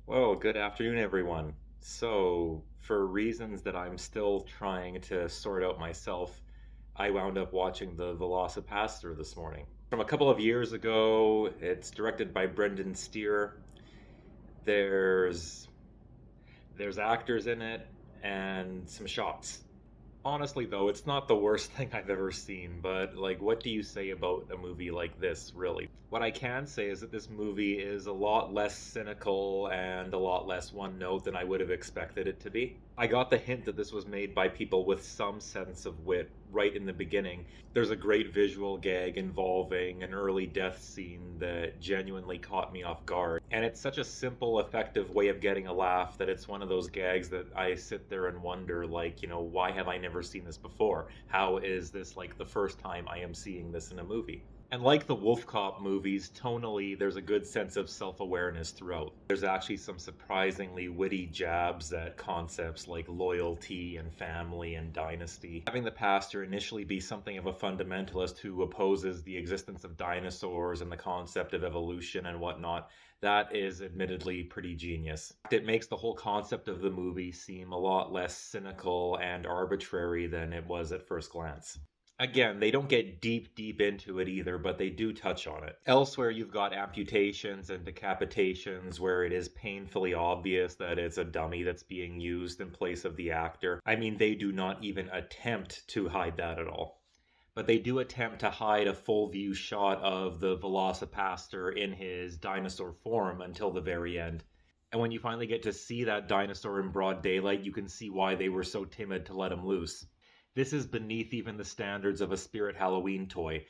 Well, good afternoon, everyone. So, for reasons that I'm still trying to sort out myself, I wound up watching the VelociPastor this morning. From a couple of years ago, it's directed by Brendan Steere. There's there's actors in it and some shots. Honestly, though, it's not the worst thing I've ever seen, but what do you say about a movie like this, really? What I can say is that this movie is a lot less cynical and a lot less one note than I would have expected it to be. I got the hint that this was made by people with some sense of wit right in the beginning. There's a great visual gag involving an early death scene that genuinely caught me off guard. And it's such a simple, effective way of getting a laugh that it's one of those gags that I sit there and wonder, why have I never seen this before? How is this like the first time I am seeing this in a movie? And like the Wolf Cop movies, tonally, there's a good sense of self awareness throughout. There's actually some surprisingly witty jabs at concepts like loyalty and family and dynasty. Having the pastor initially be something of a fundamentalist who opposes the existence of dinosaurs and the concept of evolution and whatnot, that is admittedly pretty genius. It makes the whole concept of the movie seem a lot less cynical and arbitrary than it was at first glance. Again, they don't get deep into it either, but they do touch on it. Elsewhere, you've got amputations and decapitations where it is painfully obvious that it's a dummy that's being used in place of the actor. I mean, they do not even attempt to hide that at all. But they do attempt to hide a full view shot of the VelociPastor in his dinosaur form until the very end. And when you finally get to see that dinosaur in broad daylight, you can see why they were so timid to let him loose. This is beneath even the standards of a Spirit Halloween toy.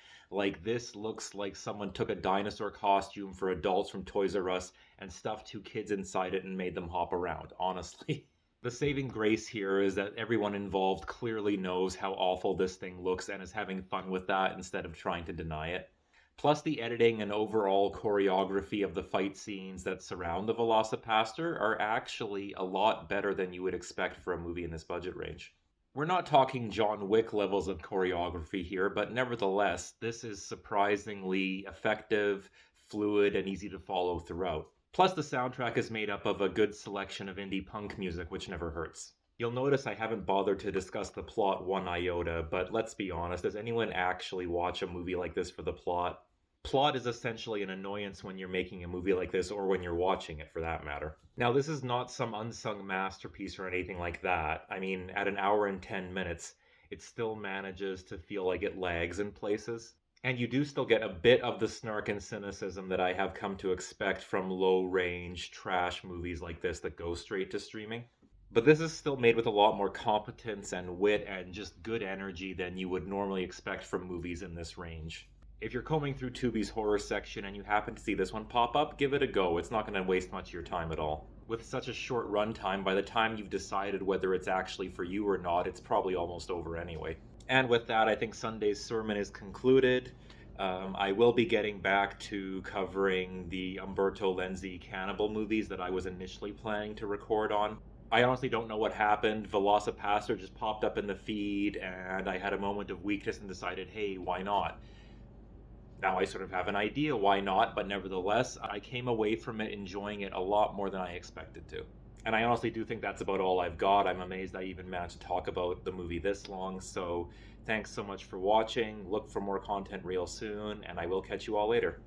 This looks like someone took a dinosaur costume for adults from Toys R Us and stuffed two kids inside it and made them hop around, honestly. The saving grace here is that everyone involved clearly knows how awful this thing looks and is having fun with that instead of trying to deny it. Plus, the editing and overall choreography of the fight scenes that surround the VelociPastor are actually a lot better than you would expect for a movie in this budget range. We're not talking John Wick levels of choreography here, but nevertheless, this is surprisingly effective, fluid, and easy to follow throughout. Plus, the soundtrack is made up of a good selection of indie punk music, which never hurts. You'll notice I haven't bothered to discuss the plot one iota, but let's be honest, does anyone actually watch a movie like this for the plot? Plot is essentially an annoyance when you're making a movie like this or when you're watching it for that matter. Now, this is not some unsung masterpiece or anything like that. I mean, at an hour and 10 minutes, it still manages to feel like it lags in places. And you do still get a bit of the snark and cynicism that I have come to expect from low range trash movies like this that go straight to streaming. But this is still made with a lot more competence and wit and just good energy than you would normally expect from movies in this range. If you're combing through Tubi's horror section and you happen to see this one pop up, give it a go. It's not going to waste much of your time at all. With such a short runtime, by the time you've decided whether it's actually for you or not, it's probably almost over anyway. And with that, I think Sunday's sermon is concluded. I will be getting back to covering the Umberto Lenzi cannibal movies that I was initially planning to record on. I honestly don't know what happened. VelociPastor just popped up in the feed, and I had a moment of weakness and decided, hey, why not? Now I sort of have an idea why not, but nevertheless, I came away from it enjoying it a lot more than I expected to. And I honestly do think that's about all I've got. I'm amazed I even managed to talk about the movie this long, so thanks so much for watching. Look for more content real soon, and I will catch you all later.